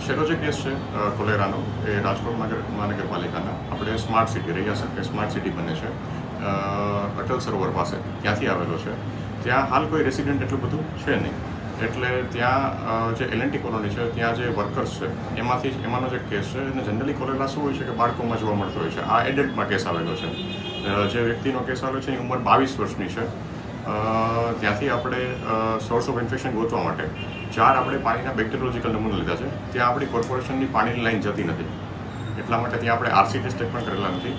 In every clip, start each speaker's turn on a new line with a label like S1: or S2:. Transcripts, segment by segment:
S1: છેલ્લો જે કેસ છે કોલેરાનો એ રાજકોટ મહાનગરપાલિકાના આપણે સ્માર્ટ સિટી રહ્યા કે સ્માર્ટ સિટી બને છે અટલ સરોવર પાસે ત્યાંથી આવેલો છે. ત્યાં હાલ કોઈ રેસિડેન્ટ એટલું બધું છે નહીં, એટલે ત્યાં જે એલએનટી કોલોની છે ત્યાં જે વર્કર્સ છે એમાંનો જે કેસ છે અને જનરલી કોલેરા શું હોય છે કે બાળકોમાં જોવા મળતો હોય છે. આ એડલ્ટમાં કેસ આવેલો છે. જે વ્યક્તિનો કેસ આવેલો છે એની ઉંમર 22 વર્ષની છે. ત્યાંથી આપણે સોર્સ ઓફ ઇન્ફેક્શન ગોતવા માટે 4 આપણે પાણીના બેક્ટેરિયોલોજીકલ નમૂના લીધા છે. ત્યાં આપણી કોર્પોરેશનની પાણીની લાઈન જતી નથી, એટલા માટે ત્યાં આપણે આરસી ટેસ્ટ પણ કરેલા નથી.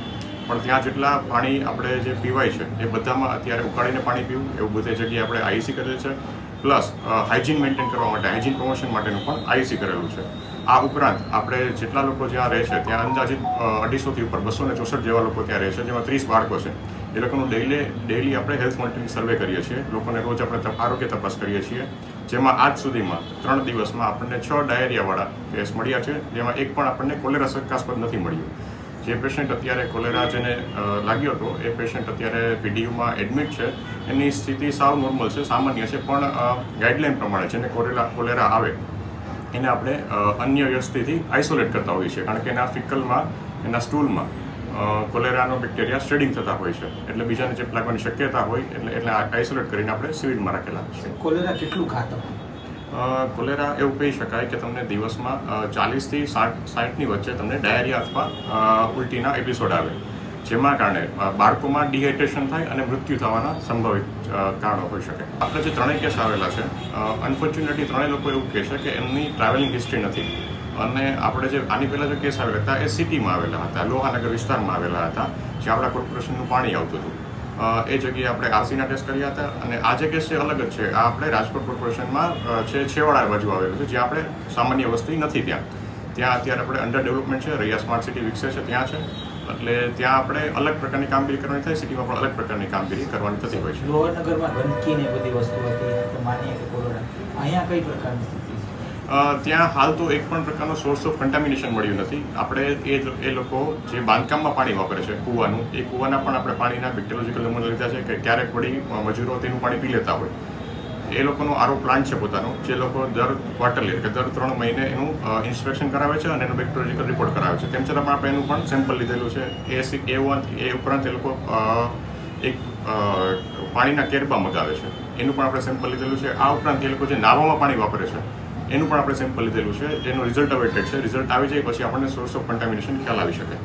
S1: પણ ત્યાં જેટલા પાણી આપણે જે પીવાય છે એ બધામાં અત્યારે ઉકાળીને પાણી પીવું એવું બધી જગ્યાએ આપણે આઈસી કરેલ છે. પ્લસ હાઇજીન મેન્ટેન કરવા માટે, હાઇજીન પ્રમોશન માટેનું પણ આઈસી કરેલું છે. આ ઉપરાંત આપણે જેટલા લોકો જ્યાં રહે છે ત્યાં અંદાજિત 250થી ઉપર 264 જેવા લોકો ત્યાં રહે છે, જેમાં 30 બાળકો છે. એ લોકોનું ડેઈલી આપણે હેલ્થ મોનિટરિંગ સર્વે કરીએ છીએ. લોકોને રોજ આપણે આરોગ્ય તપાસ કરીએ છીએ, જેમાં આજ સુધીમાં 3 દિવસમાં આપણને 6 ડાયરિયાવાળા કેસ મળ્યા છે, જેમાં એક પણ આપણને કોલેરા શંકાસ્પદ નથી મળ્યું. જે પેશન્ટ અત્યારે કોલેરા જેને લાગ્યો હતો એ પેશન્ટ અત્યારે પીડીયુમાં એડમિટ છે. એની સ્થિતિ સાવ નોર્મલ છે, સામાન્ય છે, પણ ગાઈડલાઇન પ્રમાણે જેને કોલેરા આવે એને આપણે અન્ય વ્યક્તિથી આઇસોલેટ કરતા હોઈએ છીએ, કારણ કે એના ફિકલમાં, એના સ્ટૂલમાં કોલેરાનો બેક્ટેરિયા સ્પ્રેડિંગ થતા હોય છે, એટલે બીજાને ચેપ લાગવાની શક્યતા હોય, એટલે આઇસોલેટ કરીને આપણે સિવિલમાં રાખેલા છે.
S2: કોલેરા કેટલું ઘાતક?
S1: કોલેરા એવું કહી શકાય કે તમને દિવસમાં 40થી 60ની વચ્ચે તમને ડાયરિયા અથવા ઉલટીના એપિસોડ આવે, જેમાં કારણે બાળકોમાં ડિહાઇડ્રેશન થાય અને મૃત્યુ થવાના સંભવિત કારણો હોઈ શકે. આપણે જે 3 કેસ આવેલા છે, અનફોર્ચ્યુનેટલી 3 લોકો એવું કહે છે કે એમની ટ્રાવેલિંગ હિસ્ટ્રી નથી. અને આપણે જે આની પહેલાં જે કેસ આવેલા હતા એ સિટીમાં આવેલા હતા, લોહાનગર વિસ્તારમાં આવેલા હતા, જ્યાં આપણા કોર્પોરેશનનું પાણી આવતું હતું. એ જગ્યાએ આપણે આરસીના ટેસ્ટ કર્યા હતા. અને આ જે કેસ છે અલગ જ છે. આ આપણે રાજકોટ કોર્પોરેશનમાં છે છેવાડા બાજુ આવેલું છે, જ્યાં આપણે સામાન્ય વસ્તી નથી. ત્યાં અત્યારે આપણે અંડર ડેવલપમેન્ટ છે, રૈયા સ્માર્ટ સિટી વિકસે છે ત્યાં છે, એટલે ત્યાં આપણે અલગ પ્રકારની કામગીરી કરવાની થાય, સિટીમાં પણ અલગ પ્રકારની કામગીરી કરવાની થતી હોય છે.
S2: લોહાનગરમાં ગંદકી ને બધી વસ્તુ હતી, માનીએ કે કોરોના, અહીંયા કઈ પ્રકારની સ્થિતિ છે?
S1: ત્યાં હાલ તો એક પણ પ્રકારનો સોર્સ ઓફ કન્ટામિનેશન મળ્યું નથી. આપણે એ લોકો જે બાંધકામમાં પાણી વાપરે છે કૂવાનું, એ કૂવાના પણ આપણે પાણીના બેક્ટેરિયોલોજીકલ નમૂના લીધા છે કે ક્યારેક વળી મજૂરો તેનું પાણી પી લેતા હોય. એ લોકોનો આરો પ્લાન્ટ છે પોતાનો, જે લોકો દર ક્વાર્ટરલી કે દર 3 મહિને એનું ઇન્સ્પેક્શન કરાવે છે અને એનો બેક્ટેરિયોલોજીકલ રિપોર્ટ કરાવે છે. તેમ છતાં પણ આપણે એનું પણ સેમ્પલ લીધેલું છે. એ ઉપરાંત એ લોકો એક પાણીના કેરબા મગાવે છે, એનું પણ આપણે સેમ્પલ લીધેલું છે. આ ઉપરાંત એ લોકો જે નાવામાં પાણી વાપરે છે એનું પણ આપણે સેમ્પલ લીધેલું છે, જેનું રિઝલ્ટ અવેટેડ છે. રિઝલ્ટ આવી જાય પછી આપણને સોર્સ ઓફ કન્ટામિનેશન ખ્યાલ આવી શકે.